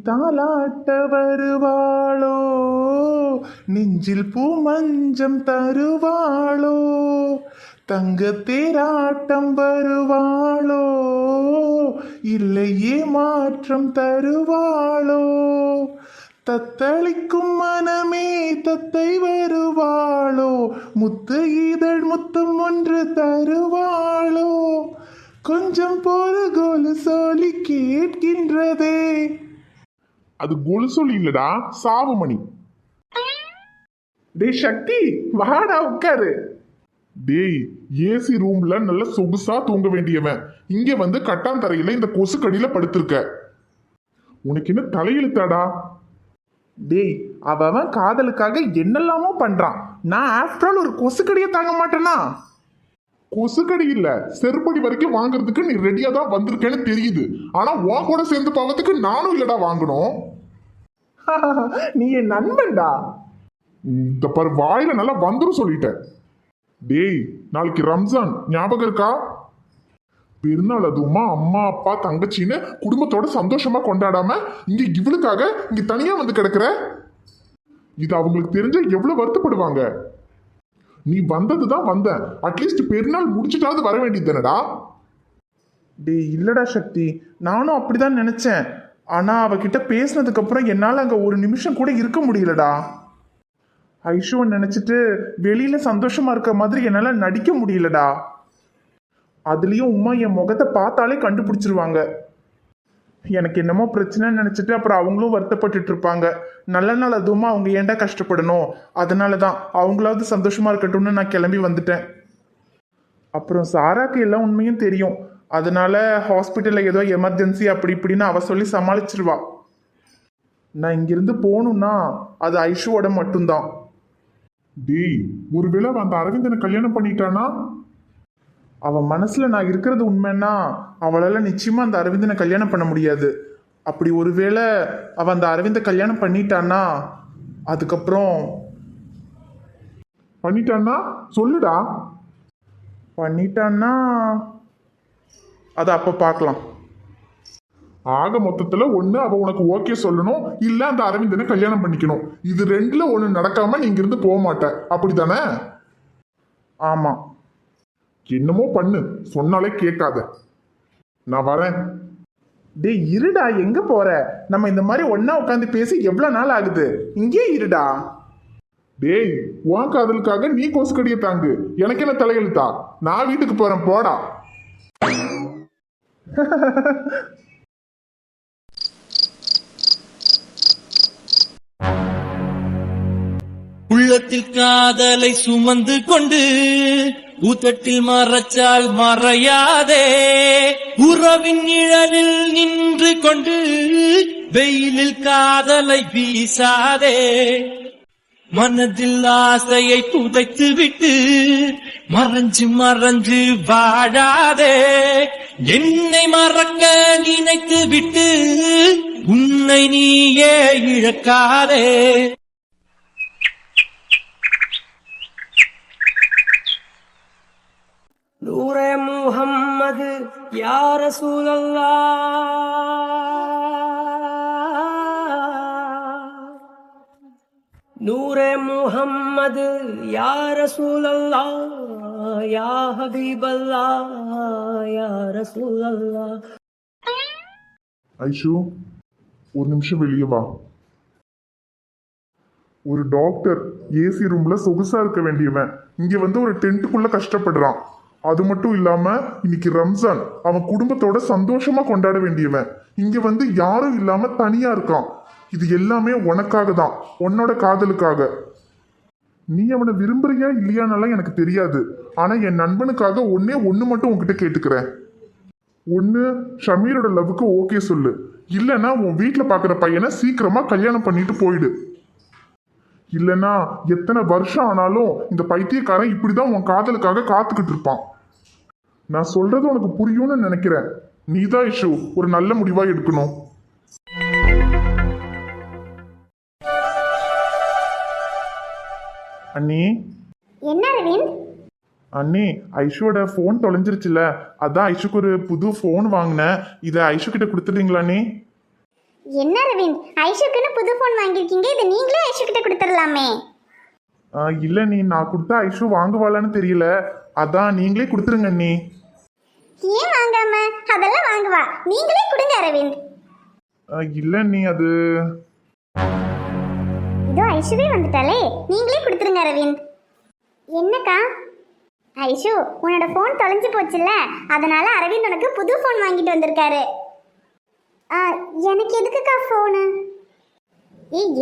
தாலாட்ட வருவாளோ, நெஞ்சில் பூ மஞ்சம் தருவாளோ, தங்க தேராட்டம் வருவாளோ, இல்லையே மாற்றம் தருவாளோ, தத்தளிக்கும் மனமே தத்தை வருவாளோ, முத்து இதழ் முத்தம் ஒன்று தருவாளோ, கொஞ்சம் போல கோலு சொல்லி கேட்கின்றதே. அது கொலுசொலி இல்லடா, சாவுமணி. டேய் சக்தி, வாடா உட்காரு. டேய், ஏசி ரூம்ல நல்ல சொகுசா தூங்க வேண்டியவன் இங்க வந்து கட்டாந்தரையில இந்த கொசு கடியில படுத்திருக்க. உனக்கு என்ன தலையெழுத்தாடா? டேய், அவன் காதலுக்காக என்னெல்லாமோ பண்றான். நான் ஆஃப்டர் ஆல் ஒரு கொசுக்கடியை தாங்க மாட்டேனா? கொசுக்கடி இல்ல, செருப்படி வரைக்கும் வாங்குறதுக்கு நீ ரெடியா தான் வந்திருக்கேன்னு தெரியுது. ஆனா உன் கூட சேர்ந்து போவதுக்கு நானும் இல்லடா வாங்கணும். நீ என் நண்பன்டா. இந்த பாரு, வாயில நல்லா வந்துரும் சொல்லிட்டேன். டேய், நாளைக்கு ரம்ஜான் ஞாபகம் இருக்கா? பெருநாள் அதுவுமா அம்மா அப்பா தங்கச்சின்னு குடும்பத்தோட சந்தோஷமா கொண்டாடாம இங்க இவளுக்காக இங்க தனியா வந்து கிடக்குற. இது அவங்களுக்கு தெரிஞ்ச எவ்வளவு வருத்தப்படுவாங்க. நீ வந்ததுதான் வந்த, அட்லீஸ்ட் பெருநாள் முடிச்சுட்டாவது வர வேண்டியது தானடா. டேய் இல்லடா சக்தி, நானும் அப்படிதான் நினைச்சேன். ஆனா அவகிட்ட பேசினதுக்கு அப்புறம் என்னால அங்க ஒரு நிமிஷம் கூட இருக்க முடியலடா. ஐஷுவை நினைச்சிட்டு வெளியில சந்தோஷமா இருக்க மாதிரி என்னால நடிக்க முடியலடா. அதுலயும் உமா என் முகத்தை பார்த்தாலே கண்டுபிடிச்சிருவாங்க. எனக்கு என்னமோ பிரச்சனைன்னு நினைச்சிட்டு அப்புறம் அவங்களும் வருத்தப்பட்டுட்டு இருப்பாங்க. நல்ல நாள் அதுவுமா அவங்க ஏன்டா கஷ்டப்படணும், அதனாலதான் அவங்களாவது சந்தோஷமா இருக்கட்டும்னு நான் கிளம்பி வந்துட்டேன். அப்புறம் சாராக்கு எல்லா உண்மையும் தெரியும். அதனால ஹாஸ்பிட்டல்ல ஏதோ எமர்ஜென்சி அப்படி இப்படின்னு அவ சொல்லி சமாளிச்சிருவா. நான் இங்கிருந்து போகணும்னா அது ஐஷுவோட மட்டும்தான். டேய், ஒருவேளை அந்த அரவிந்தனை கல்யாணம் பண்ணிட்டானா? அவன் மனசுல நான் இருக்கிறது உண்மைன்னா அவளால நிச்சயமா அந்த அரவிந்தனை கல்யாணம் பண்ண முடியாது. அப்படி ஒருவேளை அவன் அந்த அரவிந்த கல்யாணம் பண்ணிட்டான்னா அதுக்கப்புறம் சொல்லுடா. பண்ணிட்டான்னா அதை அப்ப பார்க்கலாம். ஆக மொத்தத்துல ஒண்ணு அவ உனக்கு ஓகே சொல்லணும், இல்ல அந்த அரவிந்தனை கல்யாணம் பண்ணிக்கணும். இது ரெண்டுல ஒண்ணு நடக்காம நீ இங்கிருந்து போக மாட்ட, அப்படித்தானே? ஆமா. என்னமோ பண்ணு, சொன்னாலே கேட்காத. நான் வரேன். டேய் இருடா, எங்க போற? நம்ம இந்த மாதிரி ஒன்னா உட்காந்து பேசி எவ்வளவு நாள் ஆகுது? இங்கே இருடா. டேய், உன் காதலுக்காக நீ கொசுக்கடியை தாங்கு, எனக்கு என்ன தலையெழுத்தா? நான் வீட்டுக்கு போறேன், போடா. உள்ளத்தில் காதலை சுமந்து கொண்டு ஊத்தட்டில் மறைச்சால் மறையாதே, உறவின் நிழலில் நின்று கொண்டு வெயிலில் காதலை வீசாதே, மனதில் ஆசையை புதைத்து விட்டு மறைஞ்சு மறைஞ்சு வாழாதே, என்னை மறக்க நினைத்து விட்டு உன்னை நீயே இழக்காதே. நூரே முஹம்மது யா ரசூலல்லாஹ், நூரே முஹம்மது யா ரசூலல்லாஹ், யா ஹபீபல்லாஹ், யா ரசூலல்லாஹ். ஐஷு, ஒரு நிமிஷம் வெளியே வா. ஒரு டாக்டர் ஏசி ரூம்ல சொகுசா இருக்க வேண்டியவன் இங்க வந்து ஒரு டென்ட்டுக்குள்ள கஷ்டப்படுறான். அது மட்டும் இல்லாம இன்னைக்கு ரம்ஜான், அவன் குடும்பத்தோட சந்தோஷமா கொண்டாட வேண்டியவன் இங்க வந்து யாரும் இல்லாம தனியா இருக்கான். இது எல்லாமே உனக்காக தான், உன்னோட காதலுக்காக. நீ அவனை விரும்புறியா இல்லையானலாம் எனக்கு தெரியாது. ஆனா என் நண்பனுக்காக ஒண்ணு மட்டும் உன்கிட்ட கேட்டுக்கிறேன். ஒண்ணு ஷமீரோட லவ்வுக்கு ஓகே சொல்லு, இல்லைன்னா உன் வீட்டுல பாக்குற பையனை சீக்கிரமா கல்யாணம் பண்ணிட்டு போயிடு. இல்லைன்னா எத்தனை வருஷம் ஆனாலும் இந்த பைத்தியக்காரன் இப்படிதான் உன் காதலுக்காக காத்துக்கிட்டு இருப்பான். நான் சொல்றது உனக்கு புரியும்னு நினைக்கிறேன். நீதான் இஷு ஒரு நல்ல முடிவா எடுக்கணும். அண்ணி. என்ன அரவிந்த்? அண்ணி, ஐஷுவோட ஃபோன் தொலைஞ்சிருச்சுல, அதான் ஐஷுக்கு ஒரு புது ஃபோன் வாங்கினேன். இதை ஐஷு கிட்ட கொடுத்துடுறீங்களா அண்ணி? என்ன அரவிந்த், ஐஷுக்குன்னு புது ஃபோன் வாங்கியிருக்கீங்க, இதை நீங்களே ஐஷு கிட்ட கொடுத்துடலாமே. இல்லை நீ, நான் கொடுத்தா ஐஷு வாங்குவாளான்னு தெரியல, அதான் நீங்களே கொடுத்துருங்க நீ. ஏன் வாங்காம? அதெல்லாம் வாங்குவா, நீங்களே கொடுங்க அரவிந்த். இல்லை நீ, அது இதோ ஐஷுவே வந்துட்டாலே, நீங்களே கொடுத்துருங்க அரவிந்த். என்னக்கா? ஐஷு, உன்னோட ஃபோன் தொலைஞ்சு போச்சுல்ல, அதனால அரவிந்த் உனக்கு புது ஃபோன் வாங்கிட்டு வந்திருக்காரு. எனக்கு எதுக்குக்கா ஃபோனு?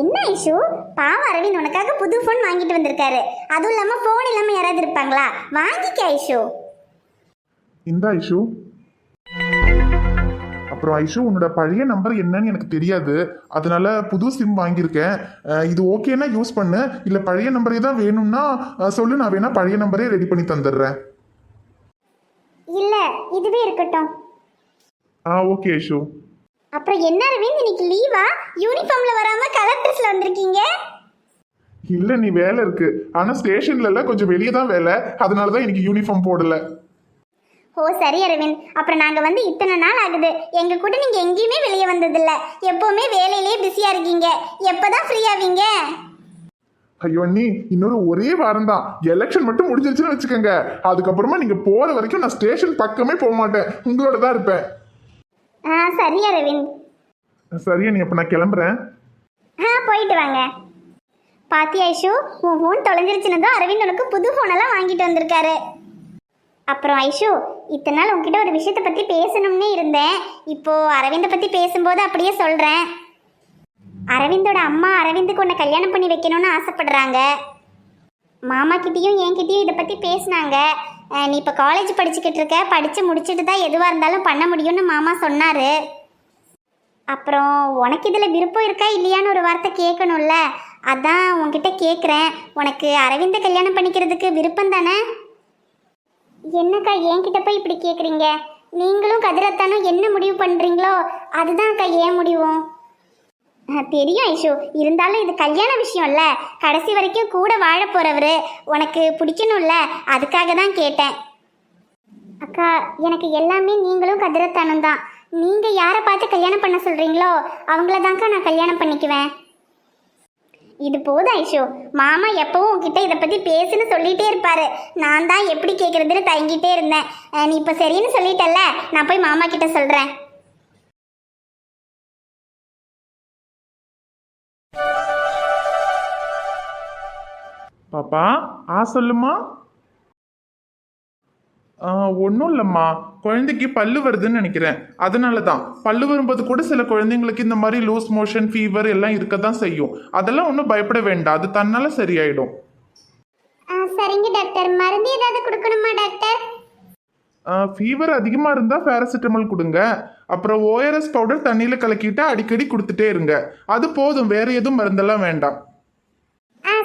என்ன ஐஷு, பாவம் அரவிந்த் உனக்காக புது ஃபோன் வாங்கிட்டு வந்திருக்காரு. அதுவும் இல்லாமல் ஃபோன் இல்லாமல் யாராவது இருப்பாங்களா? வாங்கிக்க ஐஷு. இந்த ஐஷு. அப்புறம் ஐஷு, உன்னோட பழைய நம்பர் என்னன்னு எனக்கு தெரியாது, அதனால புது சிம் வாங்கியிருக்கேன். இது ஓகேனா யூஸ் பண்ணு, இல்லை பழைய நம்பரே தான் வேணும்னா சொல்லு, நான் வேணா பழைய நம்பரே ரெடி பண்ணி தந்துடுறேன். இல்ல, இதுவே இருக்கட்டும். ஓகே ஐஷு. அப்புறம் என்ன அரவிந்த், இன்னைக்கு லீவா? யூனிஃபார்ம்ல வராம கலர் ட்ரெஸ்ல வந்திருக்கீங்க. இல்லை நீ, வேலை இருக்கு, ஆனால் ஸ்டேஷன்ல கொஞ்சம் வெளியே தான் வேலை, அதனால தான் இன்னைக்கு யூனிஃபார்ம் போடல. ஓ சரி அரவிந்த், அப்புறம் நாங்க வந்து இத்தனை நாள் ஆகுது, எங்க கூட நீங்க எங்கேயுமே வெளியே வந்ததில்ல, எப்பவுமே வேலையிலேயே பிஸியா இருக்கீங்க. எப்பதான் ஃப்ரீ ஆவீங்க? ஐயோ அண்ணி, இன்னொரு ஒரே வாரம் தான், எலெக்ஷன் மட்டும் முடிஞ்சிருச்சுன்னு வச்சுக்கோங்க, அதுக்கப்புறமா நீங்க போற வரைக்கும் நான் ஸ்டேஷன் பக்கமே போக மாட்டேன், உங்களோட தான் இருப்பேன். சரி அரவிந்த். சரியா நீ, அப்ப நான் கிளம்புறேன். போயிட்டு வாங்க. பாத்தி ஐஷு, உன் ஃபோன் தொலைஞ்சிருச்சுன்னு தான் அரவிந்த் உனக்கு புது ஃபோனெல்லாம் வாங்கிட்டு வந்திருக்காரு. அப்புறம் ஐஷு, இத்தனை நாள் உங்ககிட்ட ஒரு விஷயத்தை பற்றி பேசணும்னே இருந்தேன், இப்போ அரவிந்தை பற்றி பேசும்போது அப்படியே சொல்கிறேன். அரவிந்தோட அம்மா அரவிந்துக்கு உன்னை கல்யாணம் பண்ணி வைக்கணும்னு ஆசைப்படுறாங்க. மாமா கிட்டேயும் என்கிட்டயும் இதை பற்றி பேசினாங்க. நீ இப்போ காலேஜ் படிச்சுக்கிட்டு இருக்க, படித்து முடிச்சுட்டு தான் எதுவாக இருந்தாலும் பண்ண முடியும்னு மாமா சொன்னார். அப்புறம் உனக்கு இதில் விருப்பம் இருக்கா இல்லையான்னு ஒரு வார்த்தை கேட்கணும்ல, அதான் உன்கிட்ட கேட்குறேன். உனக்கு அரவிந்தை கல்யாணம் பண்ணிக்கிறதுக்கு விருப்பம் தானே? என்னக்கா என்கிட்ட போய் இப்படி கேட்குறீங்க? நீங்களும் கதிரத்தானும் என்ன முடிவு பண்ணுறீங்களோ அதுதான்க்கா ஏன் முடிவும். தெரியும் ஐஷு, இருந்தாலும் இது கல்யாண விஷயம்ல, கடைசி வரைக்கும் கூட வாழ போகிறவர், உனக்கு பிடிக்கணும்ல, அதுக்காக தான் கேட்டேன். அக்கா, எனக்கு எல்லாமே நீங்களும் கதிரத்தானும் தான். நீங்கள் யாரை பார்த்து கல்யாணம் பண்ண சொல்கிறீங்களோ அவங்கள தான்க்கா நான் கல்யாணம் பண்ணிக்குவேன். இது போதும் ஐஷு, மாமா எப்பவும் உங்ககிட்ட இதை பற்றி பேசுன்னு சொல்லிகிட்டே இருப்பாரு, நான் தான் எப்படி கேட்குறதுன்னு தயங்கிட்டே இருந்தேன். நீ இப்போ சரின்னு சொல்லிட்டல்ல, நான் போய் மாமா கிட்ட சொல்கிறேன். பாப்பா, சொல்லுமா. ஒன்றும் இல்லைம்மா, குழந்தைக்கு பல்லு வருதுன்னு நினைக்கிறேன், அதனால தான். பல்லு வரும்போது கூட சில குழந்தைங்களுக்கு இந்த மாதிரி லூஸ் மோஷன், ஃபீவர் எல்லாம் இருக்க தான் செய்யும், அதெல்லாம் ஒன்றும் பயப்பட வேண்டாம், அது தன்னால சரியாயிடும். சரிங்க டாக்டர், மருந்து ஏதாவது கொடுக்கணுமா டாக்டர்? ஃபீவர் அதிகமாக இருந்தால் பேராசிட்டமால் கொடுங்க, அப்புறம் ORS பவுடர் தண்ணியில் கலக்கிட்டு அடிக்கடி கொடுத்துட்டே இருங்க, அது போதும், வேற எதுவும் மருந்தெல்லாம் வேண்டாம்.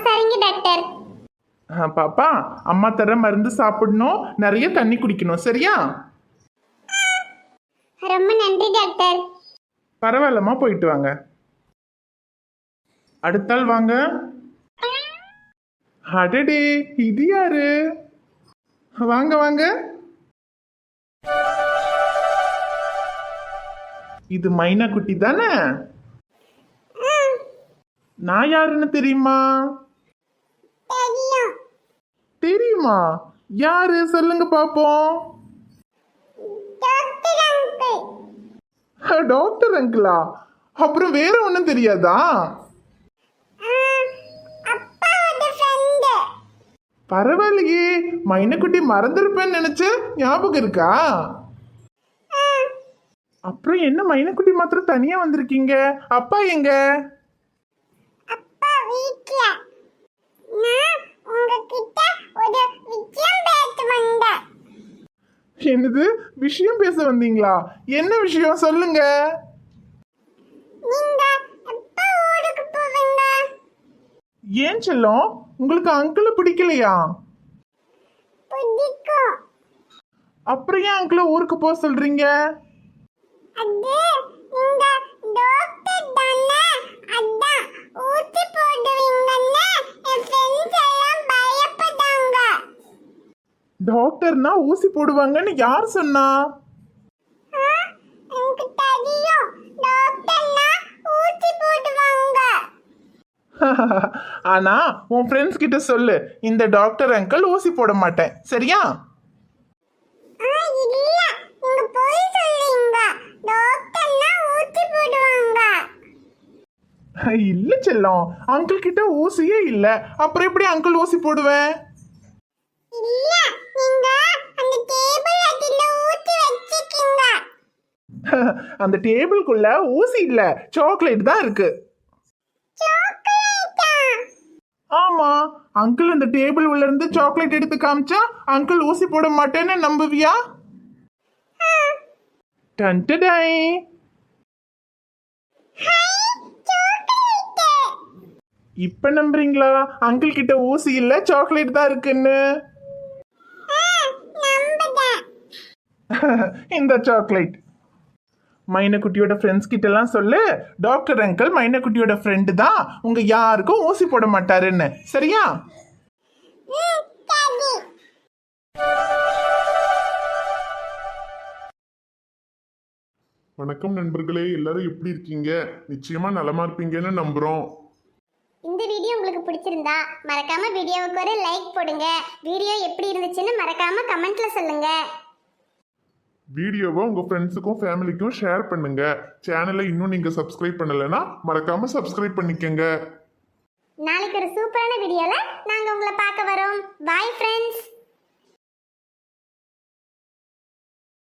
சரிங்க டாக்டர். பாப்பா, அம்மா தர மருந்து சாப்பிடணும், நிறைய தண்ணி குடிக்கணும், சரியா? ரொம்ப நன்றி டாக்டர். பரவாயில்லம்மா, போயிட்டு வாங்க. அடுத்தாள் வாங்க. அடடே, இது யாரு? வாங்க வாங்க. இது மைனா குட்டி தானே? நான் யாருன்னு தெரியுமா? தெரியுமா? யாரு சொல்லுங்க பாப்போம். டாக்டர் அங்கிளா? அப்புறம் வேற ஒன்றும் தெரியாதா? பரவாயில்லையே, மைனக்குட்டி மறந்துருப்பேன்னு நினைச்சேன், ஞாபகம் இருக்கா? அப்புறம் என்ன மைனக்குட்டி மாத்திரம் தனியா வந்திருக்கீங்க, அப்பா எங்க? என்னது விஷயம் பேச வந்தீங்களா? என்ன விஷயம் சொல்லுங்க. ஏன் செல்லம், உங்களுக்கு அங்கிளை பிடிக்கலையா? அப்புறம் ஏன் அங்கிளை ஊருக்கு போக சொல்றீங்க? டாக்டர்னா ஊசி போடுவாங்கன்னு யார் சொன்னா? ஊசி போடுவாங்க. ஆனா உன் ஃப்ரெண்ட்ஸ் கிட்ட சொல்லு, இந்த டாக்டர் அங்கிள் ஊசி போட மாட்டேன், சரியா? இல்ல, நீங்க போய் சொல்றீங்க. டாக்டர்னா ஊசி போடுவாங்க. இல்ல செல்லம், அங்கிள் கிட்ட ஊசியே இல்ல, அப்புறம் எப்படி அங்கிள் ஊசி போடுவேன்? இல்ல, நீங்க அந்த டேபிள் அடியில ஊசி வச்சிருக்கீங்க. அந்த டேபிள்குள்ள ஊசி இல்ல, சாக்லேட் தான் இருக்கு. சாக்லேட்டா? ஆமா, அங்கிள் அந்த டேபிள் உள்ள இருந்து சாக்லேட் எடுத்து காமிச்சா அங்கிள் ஊசி போட மாட்டேன்னு நம்புவியா? டன்டடை. இப்ப நம்புறீங்களா அங்கிள் கிட்ட ஊசி இல்ல சாக்லேட் தான் இருக்குன்னு? இந்த சாக்லேட் மைனக்குட்டியோட ஃப்ரெண்ட்ஸ் கிட்ட எல்லாம் சொல்லு, டாக்டர் அங்கிள் மைனக்குட்டியோட ஃப்ரெண்டு தான், உங்க யாருக்கும் ஊசி போட மாட்டாருன்னு, சரியா? வணக்கம் நண்பர்களே, எல்லாரும் எப்படி இருக்கீங்க? நிச்சயமா நலமா இருப்பீங்கன்னு நம்புறோம். இந்த வீடியோ உங்களுக்கு பிடிச்சிருந்தா மறக்காம வீடியோவுக்கு ஒரு லைக் போடுங்க. வீடியோ எப்படி இருந்துச்சுன்னு மறக்காம கமெண்ட்ல சொல்லுங்க. வீடியோவை உங்க ஃப்ரெண்ட்ஸுக்கும் ஃபேமிலிக்கும் ஷேர் பண்ணுங்க. சேனலை இன்னும் நீங்க சப்ஸ்கிரைப் பண்ணலைன்னா மறக்காம சப்ஸ்கிரைப் பண்ணிக்கங்க. நாளைக்கு ஒரு சூப்பரான வீடியோல நாங்க உங்களை பார்க்க வரோம். Bye friends.